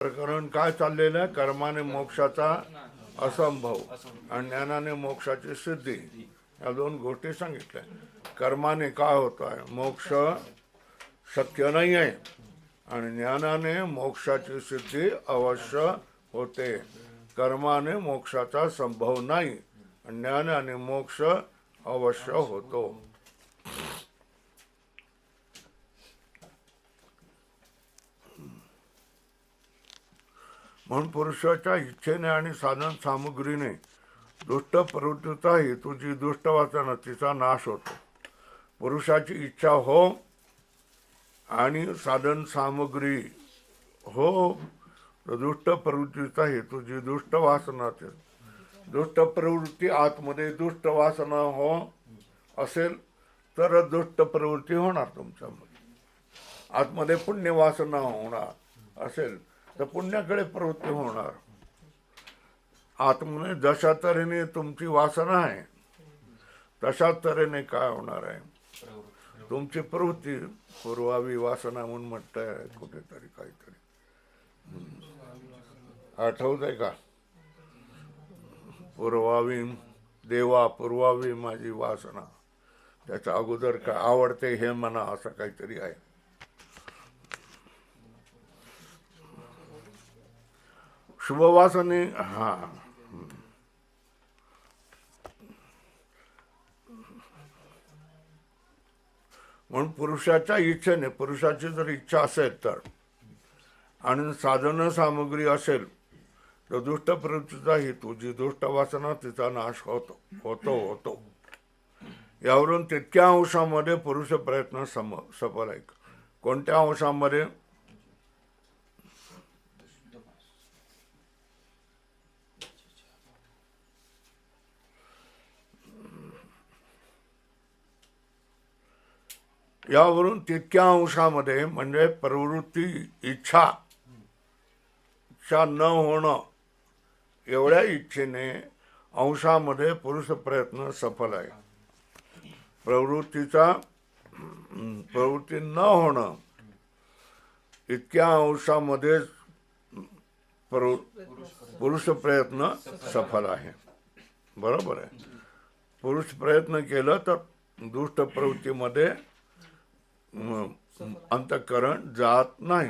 प्रकरण काय चाललेलं आहे? कर्माने मोक्षाचा असंभव आणि ज्ञानाने मोक्षाची सिद्धी, या दोन गोष्टी सांगितल्या. कर्माने काय होत आहे? मोक्ष शक्य नाही आहे आणि ज्ञानाने मोक्षाची सिद्धी अवश्य होते. कर्माने मोक्षाचा संभव नाही आणि ज्ञानाने मोक्ष अवश्य होतो. म्हणून पुरुषाच्या इच्छेने आणि साधन सामुग्रीने दुष्ट प्रवृत्तीचा हेतू जी दुष्ट वासना तिचा नाश होतो. पुरुषाची इच्छा हो आणि साधन सामुग्री हो, तर दुष्ट प्रवृत्तीचा हेतू जी दुष्ट वासना, दुष्ट प्रवृत्ती आतमध्ये दुष्ट वासना हो असेल तर दुष्ट प्रवृत्ती होणार तुमच्यामध्ये. आतमध्ये पुण्य वासना होणार असेल तर पुण्याकडे प्रवृत्ती होणार. आतमध्ये जशा तऱ्हेने तुमची वासना आहे तशा तऱ्हेने काय होणार आहे? तुमची प्रवृत्ती. पूर्वावी वासना म्हणून म्हणताय कुठेतरी काहीतरी, आठवत आहे का? पूर्वावी देवा पूर्वावी माझी वासना, त्याच्या अगोदर काय आवडते हे म्हणा, असं काहीतरी आहे. शुभवासने हा, म्हणून पुरुषाच्या इच्छेने, पुरुषाची जर इच्छा असेल तर आणि साधन सामग्री असेल तर दुष्ट प्रवृत्तीचा हेतू जी दुष्ट वासना तिचा नाश होतो होतो होतो. यावरून तितक्या अंशामध्ये पुरुष प्रयत्न सफल आहे. कोणत्या अंशामध्ये? यावरून तितक्या अंशामध्ये म्हणजे प्रवृत्ती इच्छा न होणं एवढ्या इच्छेने अंशामध्ये पुरुष प्रयत्न सफल आहे. प्रवृत्ती न होणं इतक्या अंशामध्ये पुरुष प्रयत्न सफल आहे. बरोबर आहे. पुरुष प्रयत्न केलं तर दुष्ट प्रवृत्तीमध्ये अंतःकरण जात नाही.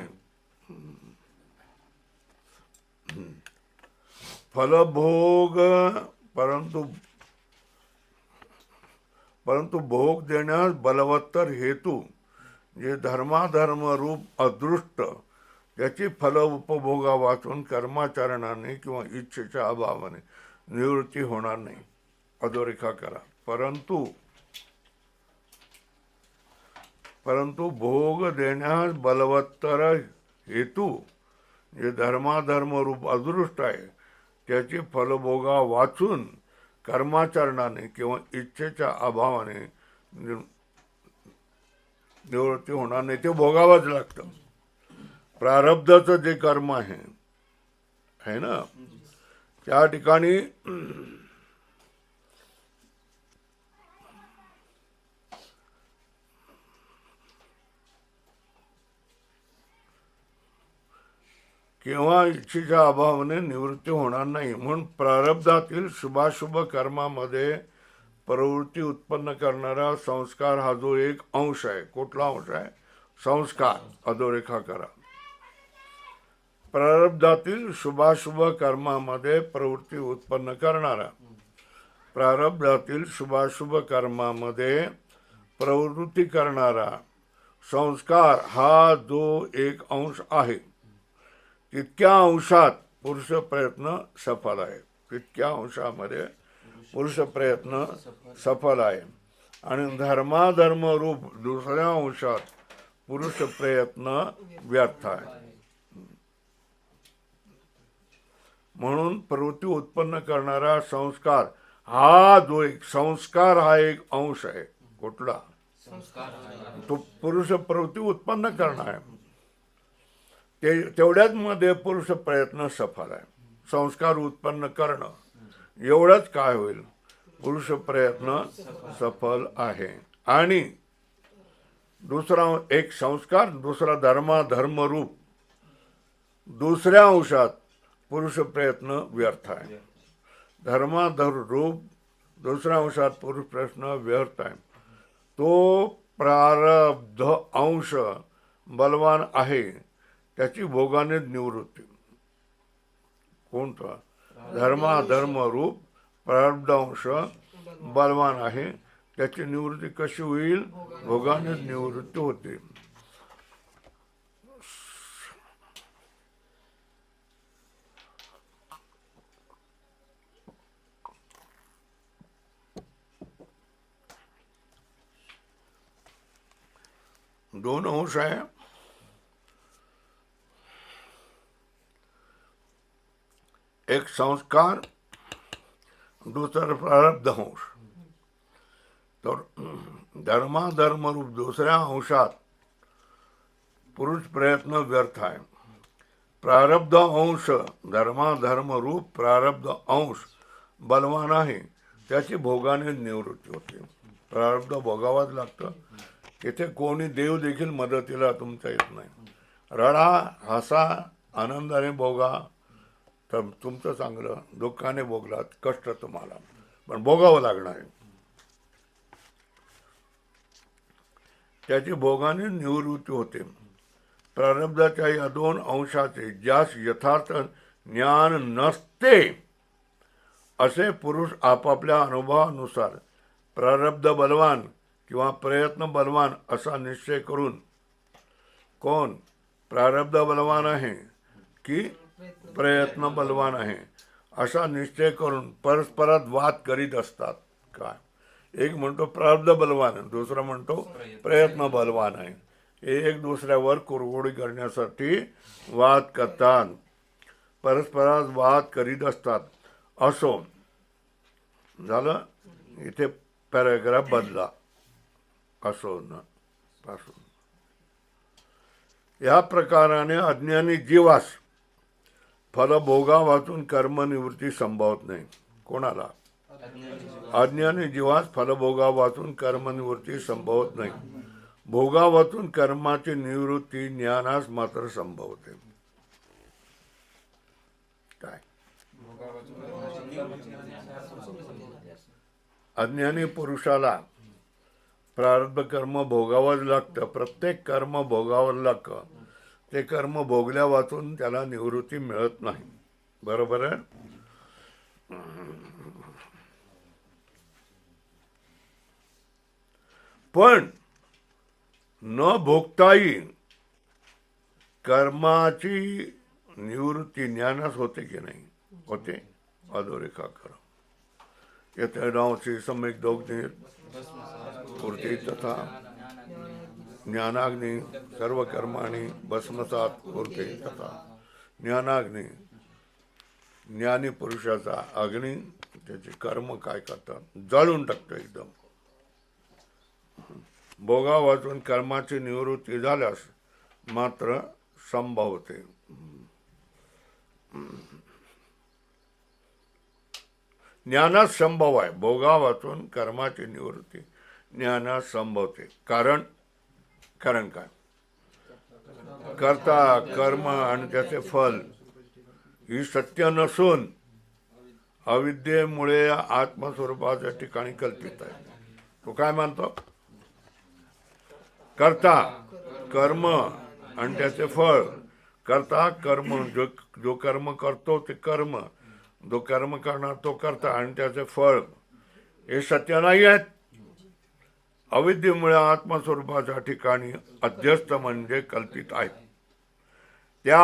फलभोग परंतु भोग देण्यास बलवत्तर हेतू जे धर्माधर्म रूप अदृष्ट त्याची फल उपभोगा वाचून कर्माचरणाने किंवा इच्छेच्या अभावाने निवृत्ती होणार नाही. अधोरेखा करा. परंतु भोग देण्यास बलवत्तर हेतू जे धर्माधर्म रूप अदृष्ट आहे त्याची फलभोगा वाचून कर्माचरणाने किंवा इच्छेच्या अभावाने निवृत्ती होणार नाही. ते भोगावंच लागतं. प्रारब्धाचं जे कर्म आहे ना, त्या ठिकाणी किंवा इच्छेच्या अभावाने निवृत्ती होणार नाही. म्हणून प्रारब्धातील शुभाशुभ कर्मामध्ये प्रवृत्ती उत्पन्न करणारा संस्कार हा जो एक अंश आहे. कुठला अंश आहे? संस्कार. अधोरेखा करा. प्रारब्धातील शुभाशुभ कर्मामध्ये प्रवृत्ती उत्पन्न करणारा, प्रारब्धातील शुभाशुभ कर्मामध्ये प्रवृत्ती करणारा संस्कार हा जो एक अंश आहे तितक्या अंशात पुरुष प्रयत्न सफल आहे. तितक्या अंशामध्ये पुरुष प्रयत्न सफल आहे आणि धर्माधर्म रूप दुसऱ्या अंशात पुरुष प्रयत्न व्यर्थ आहे. म्हणून प्रवृत्ती उत्पन्न करणारा संस्कार हा जो एक संस्कार हा एक अंश आहे. कुठला? तो पुरुष प्रवृत्ती उत्पन्न करणार आहे. तेवढ्याच मध्ये पुरुष प्रयत्न सफल आहे. संस्कार उत्पन्न करणं एवढंच काय होईल? पुरुष प्रयत्न सफल आहे. आणि दुसरा एक संस्कार, दुसरा धर्म रूप दुसऱ्या अंशात पुरुष प्रयत्न व्यर्थ आहे. धर्माधर रूप दुसऱ्या अंशात पुरुष प्रयत्न व्यर्थ आहे. तो प्रारब्ध अंश बलवान आहे, त्याची भोगाने निवृत्ती. कोणता? धर्माधर्म रूप प्रारब्ध अंश बलवान आहे, त्याची निवृत्ती कशी होईल? भोगाने निवृत्ती होते. दोन अंश आहे. एक संस्कार, दुसरा प्रारब्ध अंश. तर धर्माधर्म रूप दुसऱ्या अंशात पुरुष प्रयत्न व्यर्थ आहे. प्रारब्ध अंश धर्माधर्म रूप प्रारब्ध अंश बलवान आहे, त्याची भोगाने निवृत्ती होते. प्रारब्ध भोगावाच लागतं. तिथे कोणी देव देखील मदतीला तुमच्या येत नाही. रडा, हसा, आनंदाने भोगा तर तुमचं चांगलं, दुःखाने भोगलात कष्ट तुम्हाला, पण भोगावं लागणार आहे. त्याची भोगाने निवृत्ती होते. प्रारब्धाच्या या दोन अंशाचे ज्यास यथार्थ ज्ञान नसते असे पुरुष आपापल्या अनुभवानुसार प्रारब्ध बलवान किंवा प्रयत्न बलवान असा निश्चय करून, कोण प्रारब्ध बलवान आहे की प्रयत्न बलवान आहे असा निश्चय करून परस्परात वाद करीत असतात. काय? एक म्हणतो प्रारब्ध बलवान, दुसरा म्हणतो प्रयत्न बलवान आहे. एक दुसऱ्यावर कुरघोडी करण्यासाठी वाद करतात, परस्परात वाद करीत असतात. असो झालं. इथे पॅराग्राफ बदला. असो न पासून या प्रकाराने अज्ञानी जीवास फलभोगा वाचून कर्मनिवृत्ती संभवत नाही. कोणाला? अज्ञानी जीवास फलभोगा वाचून कर्मनिवृत्ती संभवत नाही. भोगा वाचून कर्माची निवृत्ती ज्ञानास मात्र संभवते. काय? अज्ञानी पुरुषाला प्रारब्ध कर्म भोगावंच लागतं. प्रत्येक कर्म भोगावं लागतं. ते कर्म भोगल्या वाचून त्याला निवृत्ती मिळत नाही. बरोबर आहे. पण न भोगताही कर्माची निवृत्ती ज्ञानास होते की नाही? होते. अधोरेखा कर येथे नावची सम्यक दोग्नी पूर्ती तथा ज्ञानाग्नी सर्व कर्माणी भस्मसात पूर्ती तथा. ज्ञानाग्नी ज्ञानी पुरुषाचा अग्नी त्याचे कर्म काय करतात? जाळून टाकतो एकदम. भोगा वाचून कर्माची निवृत्ती झाल्यास मात्र संभवते. ज्ञानात संभव आहे. भोगा वाचून कर्माची निवृत्ती ज्ञानात संभवते. कारण काय? कर्ता कर्म आणि त्याचे फल ही सत्य नसून अविद्येमुळे आत्मस्वरूपाच्या ठिकाणी कल्पित आहे. तो काय मानतो? कर्ता कर्म आणि त्याचे फळ. कर्ता कर्म, जो कर्म करतो ते कर्म, जो कर्म करणार तो कर्ता आणि त्याचे फळ हे सत्य नाही आहेत. अविद्येमुळे आत्मस्वरूपाच्या ठिकाणी अध्यस्त म्हणजे कल्पित आहेत. त्या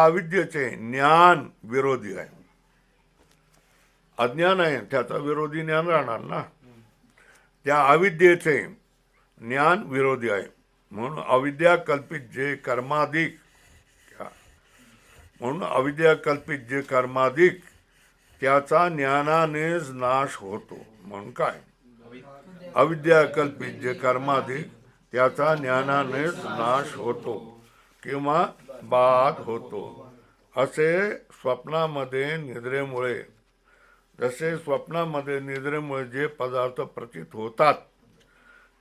अविद्येचे ज्ञान विरोधी आहे. अज्ञान आहे त्याचा विरोधी ज्ञान राहणार ना. त्या अविद्येचे ज्ञान विरोधी आहे. म्हणून अविद्या कल्पित जे कर्माधिक, म्हणून अविद्या कल्पित जे कर्माधिक त्याचा ज्ञानानेच नाश होतो. म्हणून काय? अविद्या कल्पित जे कर्माधिक त्याचा ज्ञानानेच नाश होतो किंवा बाद होतो. असे स्वप्नामध्ये निद्रेमुळे, जसे स्वप्नामध्ये निद्रेमुळे जे पदार्थ प्रतीत होतात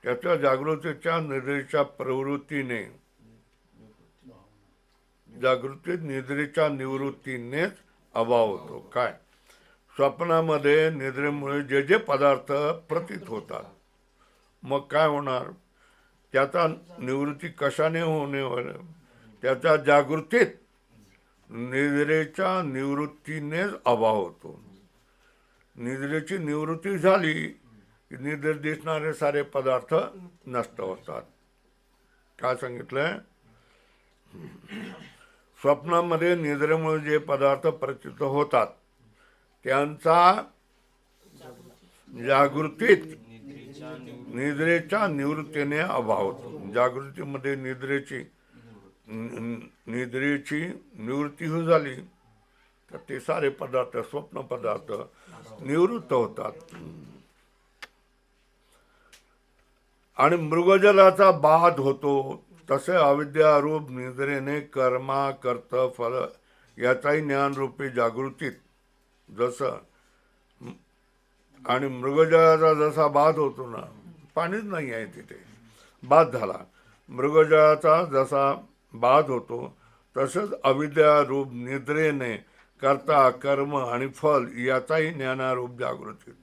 त्याच्या जागृतीच्या निद्रेच्या प्रवृत्तीने जागृतीत निद्रेच्या निवृत्तीनेच अभाव होतो. काय स्वप्नामध्ये निद्रेमुळे जे जे पदार्थ प्रतीत होतात, मग काय होणार, त्याचा निवृत्ती कशाने होणे, त्याच्या जागृतीत निद्रेच्या निवृत्तीनेच अभाव होतो. निद्रेची निवृत्ती झाली की निद्रेत दिसणारे सारे पदार्थ नष्ट होतात. काय सांगितलंय, स्वप्नामध्ये निद्रेमुळे जे पदार्थ प्रतीत होतात त्यांचा जागृतीत निद्रेच्या निवृत्तीने अभाव होतो. जागृतीमध्ये निद्रेची निवृत्ती हो झाली तर ते सारे पदार्थ, स्वप्न पदार्थ निवृत्त होतात. आणि मृगजलाचा बाध होतो. तसे अविद्यारूप निद्रेने कर्मा कर्त फल याचाही ज्ञानरूपी जागृतीत जसं, आणि मृगजळाचा जसा बाध होतो ना, पाणीच नाही आहे तिथे, बाध झाला. मृगजळाचा जसा बाध होतो तसंच अविद्यारूप निद्रेने कर्ता कर्म आणि फल याचाही ज्ञानारूप जागृतीत,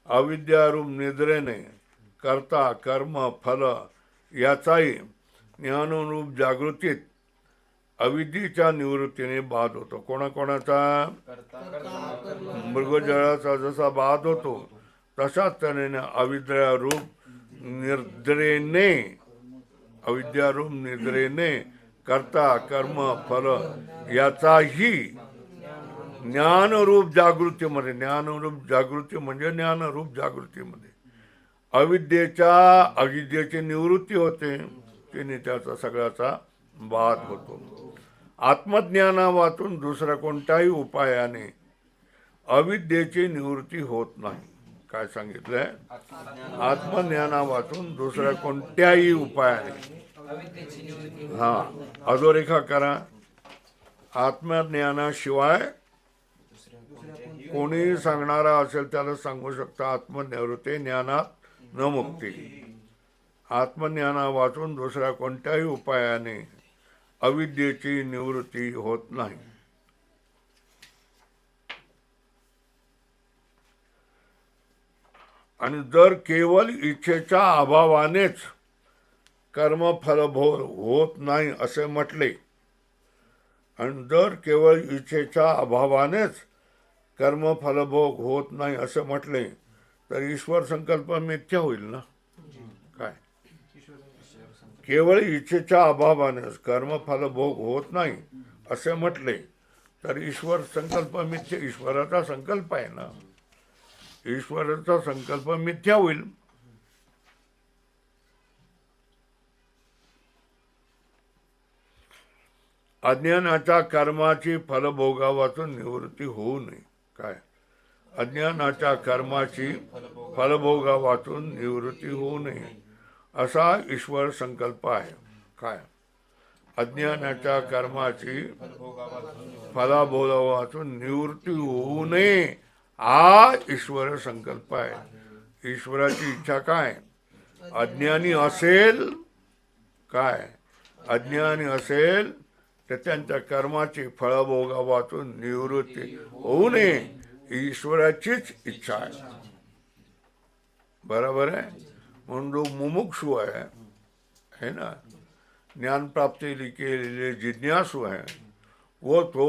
अविद्यारूप निद्रेने कर्ता कर्म फल याचाही ज्ञानारूप जागृतीत अविद्येच्या निवृत्तीने बाध होतो. कोणाकोणाचा, मृगजळाचा जसा बाध होतो तशाच तऱ्हेने अविद्यारूप निद्रेने कर्ता कर्म फल याचाही ज्ञानरूप जागृतीमध्ये, ज्ञानरूप जागृती म्हणजे ज्ञानरूप जागृतीमध्ये अविद्येची निवृत्ती होते. तिने त्याचा सगळ्याचा बाध होतो. आत्मज्ञाना वाचून दुसऱ्या कोणत्याही उपायाने अविद्येची निवृत्ती होत नाही. काय सांगितलंय, आत्मज्ञाना वाचून दुसऱ्या कोणत्याही उपायाने, अधोरेखा करा, आत्मज्ञानाशिवाय कोणी सांगणारा असेल त्याला सांगू शकता आत्मनिवृत्ती ज्ञानात न मुक्ती. आत्मज्ञाना वाचून दुसऱ्या कोणत्याही उपायाने अविद्येची निवृत्ती होत नाही. आणि जर केवळ इच्छेच्या अभावानेच कर्मफलभोग होत नाही असे म्हटले, आणि जर केवळ इच्छेच्या अभावानेच कर्मफलभोग होत नाही असे म्हटले तर ईश्वर संकल्प मिथ्या होईल ना. काय, केवळ इच्छेच्या अभावानेच कर्मफलभोग होत नाही असे म्हटले तर ईश्वर संकल्प मिथ्या, ईश्वराचा संकल्प आहे ना, ईश्वराचा संकल्प मिथ्या होईल. अज्ञानाच्या कर्माची फलभोगा वाचून निवृत्ती होऊ नये. काय, अज्ञानाच्या कर्माची फलभोगा वाचून निवृत्ती होऊ नये असा ईश्वर संकल्प आहे. काय, अज्ञानाच्या कर्माची फलभोगा वाचून निवृत्ती होऊ नये हा ईश्वर संकल्प आहे. ईश्वराची इच्छा काय, अज्ञानी असेल, काय अज्ञानी असेल तर त्यांच्या कर्माची फळभोगा वाचून निवृत्ती होऊ नये ईश्वराचीच इच्छा आहे. बरोबर आहे. म्हणून जो मुमुक्षु है ना, ज्ञान प्राप्ति के लिए जिज्ञासु है, वो तो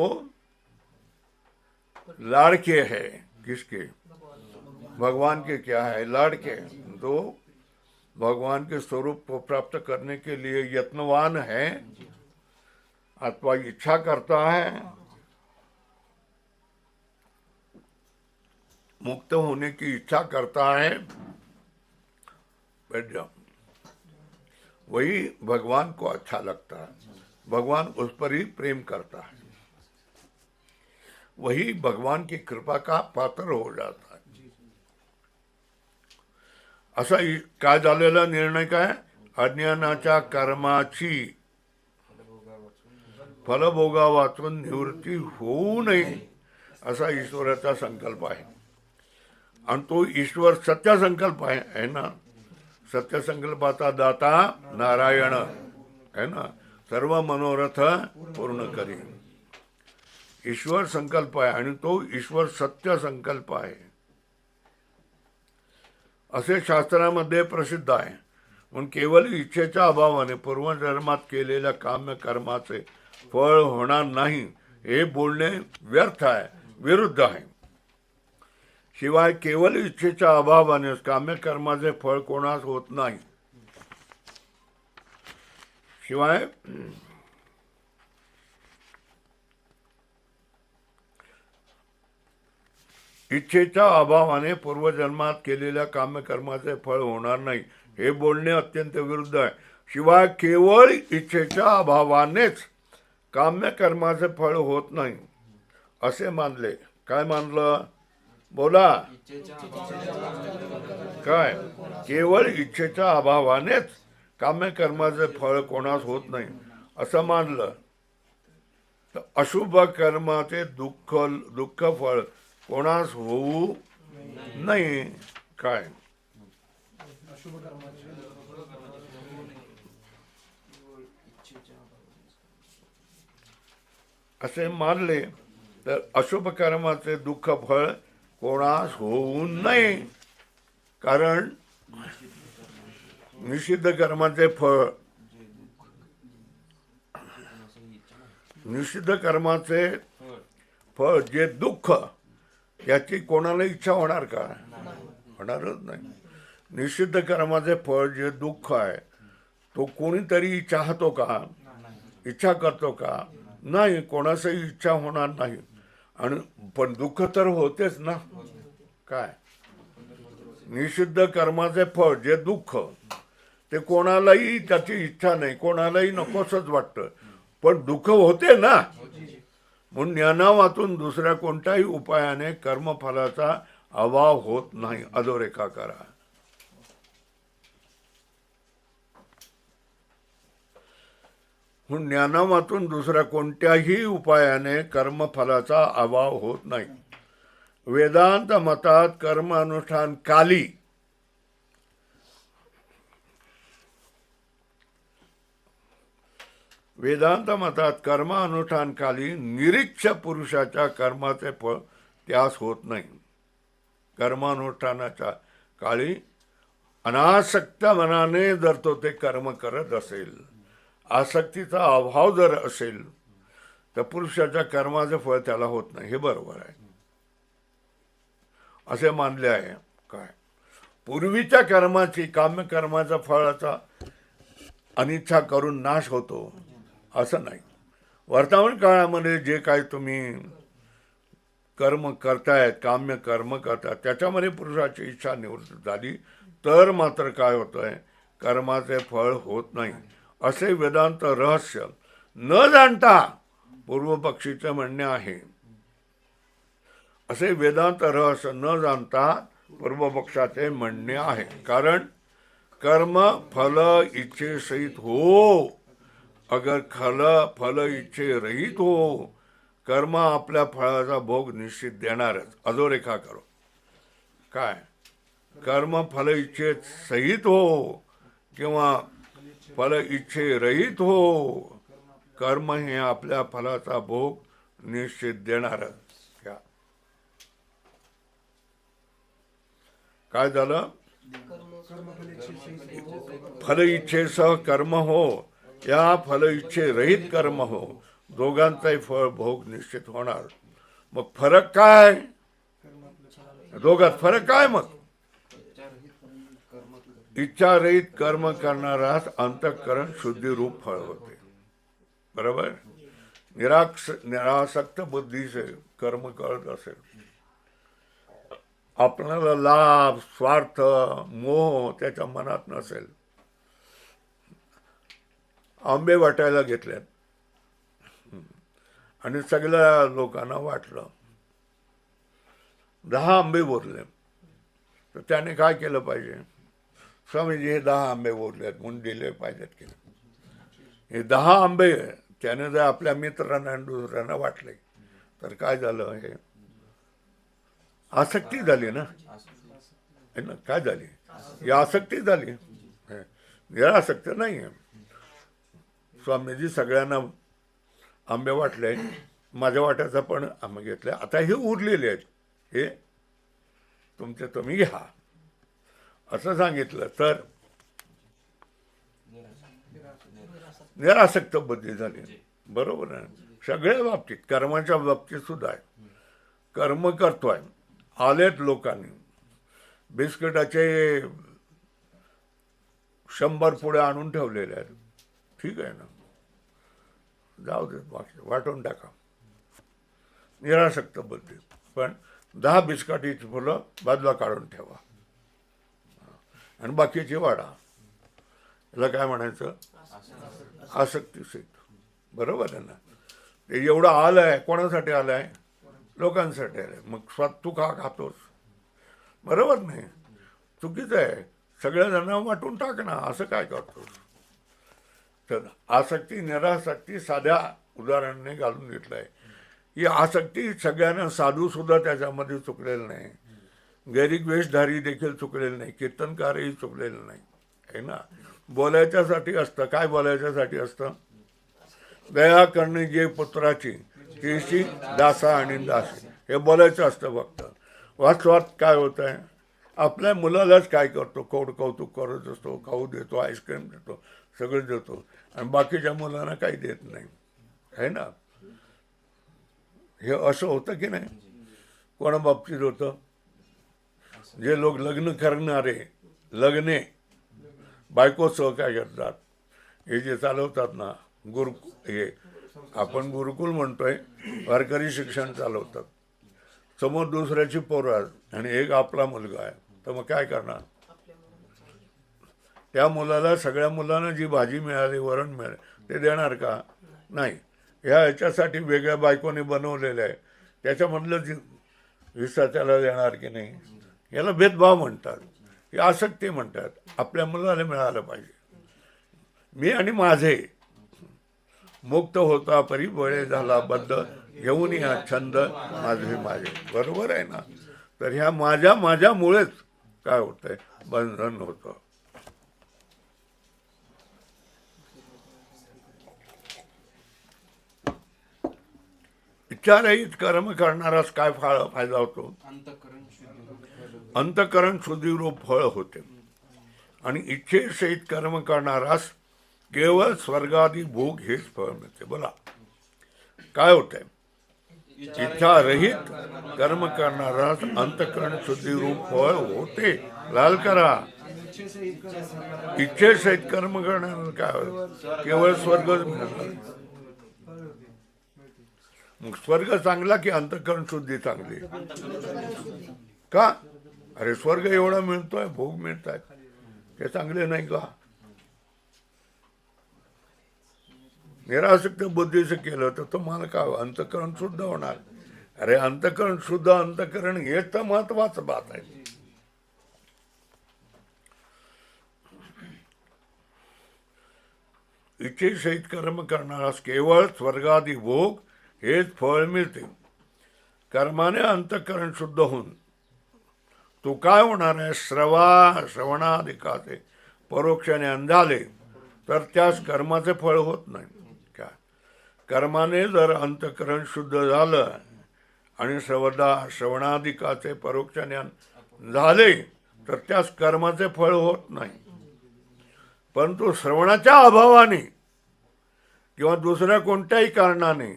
लाड़के है. किसके, भगवान के क्या है, लाड़के. तो भगवान के स्वरूप को प्राप्त करने के लिए यत्नवान है अथवा इच्छा करता है, मुक्त होने की इच्छा करता है, वही भगवान को अच्छा लगता है, भगवान उस पर ही प्रेम करता है, वही भगवान की कृपा का पात्र हो जाता है. असा काय झालेला निर्णय काय, अज्ञानाच्या कर्माची फलभोगा वाचून निवृत्ती होऊ नये असा ईश्वराचा संकल्प आहे. आणि तो ईश्वर सत्य संकल्प आहे ना. सत्य संकल्पाचा दाता नारायण है ना. सर्व मनोरथ पूर्ण करी. ईश्वर संकल्प आहे आणि तो ईश्वर सत्य संकल्प आहे असे शास्त्रामध्ये प्रसिद्ध आहे. म्हणून केवळ इच्छेच्या अभावाने पूर्वजन्मात केलेल्या काम्य कर्माचे फळ होणार नाही हे बोलणे व्यर्थ आहे, विरुद्ध आहे. शिवाय केवळ इच्छेच्या अभावाने काम्य कर्माचे फळ कोणास होत नाही. शिवाय इच्छेच्या अभावाने पूर्वजन्मात केलेल्या काम्यकर्माचे फळ होणार नाही हे बोलणे अत्यंत विरुद्ध आहे. शिवाय केवळ इच्छेच्या अभावानेच काम्यकर्माचे फळ होत नाही असे मानले. काय मानलं? बोला काय? केवळ इच्छेच्या अभावानेच काम्यकर्माचे फळ कोणास होत नाही असं मानलं तर अशुभ कर्माचे दुःख फळ कोणास होऊ नाही. काय? असे मानले तर अशुभ कर्माचे दुःख फळ कोणास होऊ नये. कारण निषिद्ध कर्माचे फळ, निषिद्ध कर्माचे फळ जे दुःख, याची कोणाला इच्छा होणार का? होणारच नाही. निषिद्ध कर्माचे फळ जे दुःख आहे तो कोणीतरी चाहतो का? इच्छा करतो का? नाही, कोणाचाही इच्छा होणार नाही. आणि पण दुःख तर होतेच ना. काय? निषिद्ध कर्माचे फळ जे दुःख ते कोणालाही त्याची इच्छा नाही, कोणालाही नकोसच वाटतं, पण दुःख होते ना. म्हणून ज्ञानावातून दुसऱ्या कोणत्याही उपायाने कर्मफलाचा अभाव होत नाही. अधोरेखा करा. म्हणून ज्ञानावातून दुसऱ्या कोणत्याही उपायाने कर्मफलाचा अभाव होत नाही. वेदांत मतात कर्म अनुष्ठान काली वेदांत मतात कर्मानुष्ठान काली निरीक्ष पुरुषाच्या कर्माचे फळ त्यास होत नाही. कर्मानुष्ठानाच्या काळी अनासक्त मनाने जर तो ते कर्म करत असेल, आसक्तीचा अभाव जर असेल तर पुरुषाच्या कर्माचे फळ त्याला होत नाही. हे बरोबर आहे असे मानले आहे. काय? पूर्वीच्या कर्माची, काम्य कर्माच्या फळाचा अनिच्छा करून नाश होतो असं नाही. वर्तमान काळामध्ये जे काही तुम्ही कर्म करतायत, काम्य कर्म करतायत, त्याच्यामध्ये पुरुषाची इच्छा निवृत्त झाली तर मात्र काय होतंय? कर्माचे फळ होत नाही असे वेदांत रहस्य न जाणता पूर्वपक्षीचे म्हणणे आहे. असे वेदांत रहस्य न जाणता पूर्वपक्षाचे म्हणणे आहे. कारण कर्म फल इच्छे सहित हो, अगर फल इच्छे रहित हो, कर्म आपल्या फळाचा भोग निश्चित देणारच. अधोरेखा करो. काय? कर्म फल इच्छे सहित हो किंवा फल इच्छे रहित हो, कर्म हे आपल्या फलाचा भोग निश्चित देणारच. काय झालं? फल इच्छेसह कर्म हो या फल इच्छे रहित कर्म हो, दोघांचाही फळ भोग निश्चित होणार. मग फरक काय? दोघात फरक काय? मग इच्छा रहित कर्म करणारास अंतःकरण शुद्धी रूप फळ होते. बरोबर? निरासक्त बुद्धीचे कर्म करत असेल, आपल्याला लाभ, स्वार्थ, मोह त्याच्या मनात नसेल, आंबे वाटायला घेतले आणि सगळ्या लोकांना वाटलं, 10 आंबे बोरले, तर त्याने काय केलं पाहिजे? स्वामीजी हे 10 आंबे बोरलेत म्हणून दिले पाहिजेत की. हे 10 आंबे त्याने जर आपल्या मित्रांना आणि दुसऱ्यांना वाटले तर काय झालं? हे आसक्ती झाली ना. काय झाली? ही आसक्ती झाली, निरासक्त नाही आहे. स्वामीजी सगळ्यांना आंबे वाटले, माझ्या वाट्याचा पण आंबे घेतले, आता हे उरलेले आहेत, हे तुमचे तुम्ही घ्या असं सांगितलं तर निरासक्त बुद्धी झाली. बरोबर आहे. सगळ्या बाबतीत, कर्माच्या बाबतीत सुद्धा आहे. कर्म करतोय, आलेत लोकांनी बिस्किटाचे 100 पुढे आणून ठेवलेले आहेत, ठीक आहे ना, जाऊ दे, वाटून टाका, निरासक्त बुद्धी. पण 10 बिस्किटाची फुलं बाजूला काढून ठेवा आणि बाकीची वाढा. याला काय म्हणायचं? आसक्तीसिद्ध. बरोबर आहे ना. ते एवढं आलंय, कोणासाठी आलंय? लोकांसाठी आलंय. मग तू का खातोस? बरोबर नाही, चुकीचं आहे. सगळ्या जणांना वाटून टाक ना, असं काय करतोस? तर आसक्ती निरासक्ती साध्या उदाहरणाने घालून घेतलंय. ही आसक्ती सगळ्यांना, साधू सुद्धा त्याच्यामध्ये चुकलेलं नाही, गैरिक वेशधारी देखील चुकलेलं नाही, कीर्तनकारही चुकलेलं नाही, आहे ना. बोलायच्यासाठी असतं. काय बोलायच्यासाठी असतं? दया करणे जे पुत्राची केशी दासा आणि दासी, हे बोलायचं असतं फक्त. वास्तवात काय होत आहे? आपल्या मुलालाच काय करतो? कौतुक करत असतो, खाऊ देतो, आईस्क्रीम देतो, सगळं देतो, आणि बाकीच्या मुलांना काही देत नाही, आहे ना. हे असं होतं की नाही? कोणा बाबतीत होतं? जे लोक लग्न करणारे, लग्ने बायकोसह काय करतात, हे जे चालवतात ना, हे आपण गुरुकुल म्हणतोय, वारकरी शिक्षण चालवतात, समोर दुसऱ्याची पोरं आहेत आणि एक आपला मुलगा आहे, तर मग काय करणार? त्या मुलाला, सगळ्या मुलांना जी भाजी मिळाली, वरण मिळाले, ते देणार का? नाही. ह्याच्यासाठी वेगळ्या बायकोने बनवलेलं आहे, त्याच्यामधलं जी हिस्सा त्याला देणार की नाही? याला भेदभाव म्हणतात, हे आसक्ती म्हणतात. आपल्या मुलाला मिळालं पाहिजे. मी आणि माझे मुक्त होता परी बळे झाला बद्ध, घेऊन या छंद माझे माझे. बरोबर आहे ना. तर ह्या माझ्यामुळेच काय होतंय? बंधन होतं. इच्छारहित कर्म करणारास काय फायदा होतो? अंतकरण शुद्धीरूप फळ होते. आणि इच्छेसहित कर्म करणारास केवळ स्वर्गादी भोग हेच फळ मिळते. बोला काय होतंय? इच्छारहित कर्म करणारास अंतकरण शुद्धीरूप फळ होते. लाल करा. इच्छेसहित कर्म करणारा काय होत? केवळ स्वर्गच मिळणार. मग स्वर्ग चांगला की अंतकरण शुद्धी चांगली? का? अरे स्वर्ग एवढा मिळतोय, भोग मिळत आहेत, ते चांगले नाही का? निरासक्त बुद्धीचं केलं तर तुम्हाला काय अंतकरण शुद्ध होणार? अरे अंतकरण शुद्ध, अंतकरण हेच तर महत्वाचं बात आहे. इच्छेसहित कर्म करणारास केवळ स्वर्गादी भोग हेच फळ मिळते. कर्माने अंतकरण शुद्ध होऊन तू काय होणार आहे? श्रवणाधिकाचे परोक्षाने अंधाले तर त्यास कर्माचे फळ होत नाही. काय? कर्माने जर अंतकरण शुद्ध झालं आणि श्रवणाधिकाचे परोक्षाने झाले तर त्यास कर्माचे फळ होत नाही. परंतु श्रवणाच्या अभावाने किंवा दुसऱ्या कोणत्याही कारणाने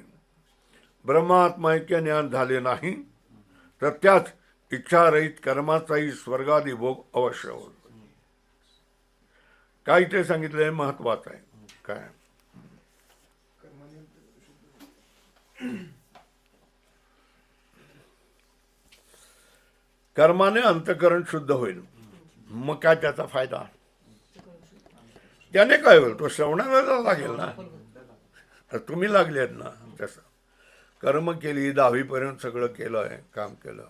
ब्रह्मात्मैक्य ज्ञान झाले नाही तर त्याच इच्छारहित कर्माचाही स्वर्गादी भोग अवश्य होत. काय ते सांगितलंय महत्वाचं आहे. काय? कर्माने अंतकरण शुद्ध होईल, मग काय त्याचा फायदा? त्याने काय होईल? तो श्रवणाला लागेल ना. तुम्ही लागलेत ना. तसं कर्म केली, 10वीपर्यंत सगळं केलं आहे, काम केलं.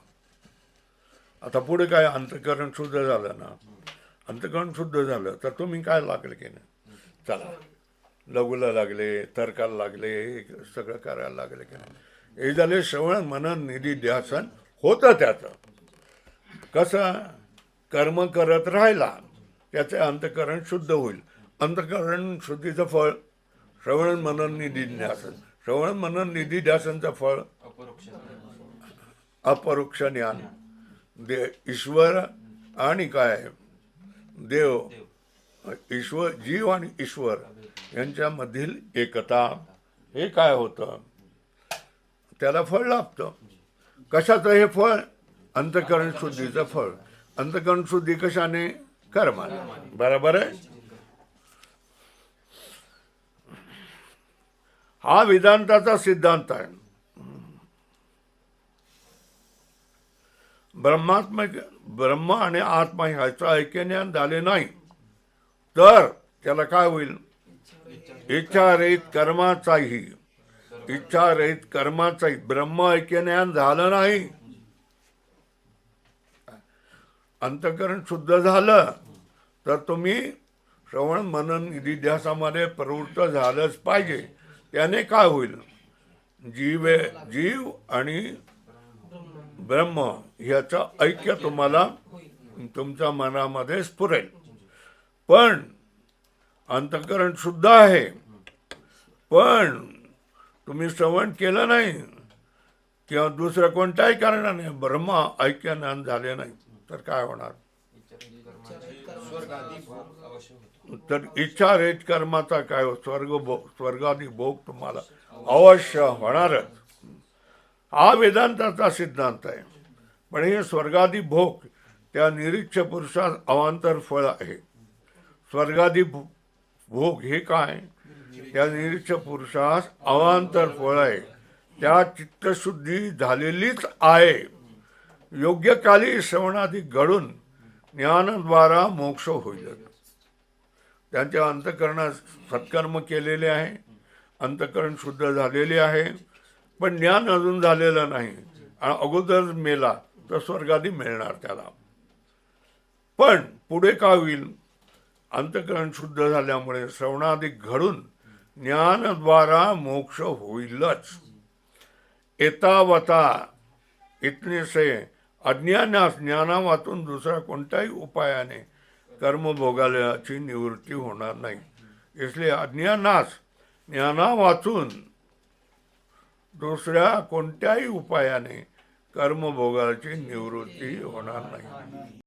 आता पुढे काय? अंतकरण शुद्ध झालं ना. अंतकरण शुद्ध झालं तर तुम्ही काय लागले की नाही? चला लघुला लागले, तर्काला लागले, सगळं करायला लागले की नाही? हे झाले श्रवण मनन निधी ध्यासन होतं. त्याचं कसं? कर्म करत राहिला त्याचे अंतकरण शुद्ध होईल. अंतकरण शुद्धीचं फळ श्रवण मनन निधिध्यासन. श्रवण मनन निधिध्यासनचं फळ अपरोक्ष ज्ञान. ईश्वर आणि काय देव, ईश्वर, जीव आणि ईश्वर यांच्यामधील एकता, हे काय होतं त्याला फळ लाभतं. कशाचं हे फळ? अंतःकरण शुद्धीचं फळ. अंतःकरण शुद्धी कशाने? कर्माने. बरोबर आहे. हा वेदांताचा सिद्धांत आहे. ब्रह्म आणि आत्मा ह्याचं ऐक्यज्ञान झाले नाही तर त्याला काय होईल? इच्छारहित कर्माचाही, इच्छारहित कर्माचाही ब्रह्म ऐक्यज्ञान झालं नाही. अंतःकरण शुद्ध झालं तर तुम्ही श्रवण मनन निधिध्यासामध्ये प्रवृत्त झालंच पाहिजे. त्याने काय होईल? जीव आणि ब्रह्म ह्याचं ऐक्य तुम्हाला तुमच्या मनामध्ये स्फुरेल. पण अंतःकरण शुद्ध आहे, पण तुम्ही श्रवण केलं नाही किंवा दुसरं कोणत्याही कारणाने ब्रह्म ऐक्यज्ञान झाले नाही तर काय होणार? तर इच्छारहित कर्माचा काय हो? स्वर्गादी भोग तुम्हाला अवश्य होणारच. हा वेदांताचा सिद्धांत आहे. पण हे स्वर्गादी भोग त्या निरीच्छ पुरुषास अवांतर फळ आहे. स्वर्गादी भोग हे काय? त्या निरीच्छ पुरुषास अवांतर फळ आहे. त्या चित्तशुद्धी झालेलीच आहे. योग्य काली श्रवणादी घडून ज्ञानाद्वारा मोक्ष होईल. त्यांच्या अंतःकरणात सत्कर्म केलेले आहे, अंतःकरण शुद्ध झालेले आहे, पण ज्ञान अजून झालेलं नाही. अगोदर मेला तर स्वर्गादी मिळणार त्याला. पण पुढे काय होईल? अंतःकरण शुद्ध झाल्यामुळे श्रवणादी घडून ज्ञानाद्वारा मोक्ष होईलच. एतावता इतने से अज्ञानास ज्ञाना वाचून दुसऱ्या कोणत्याही उपायाने कर्मभोगाची निवृत्ती होणार नाही. इसलिए अज्ञानास ज्ञाना वाचून दुसऱ्या कोणत्याही उपायाने कर्मभोगाची निवृत्ती होणार नाही.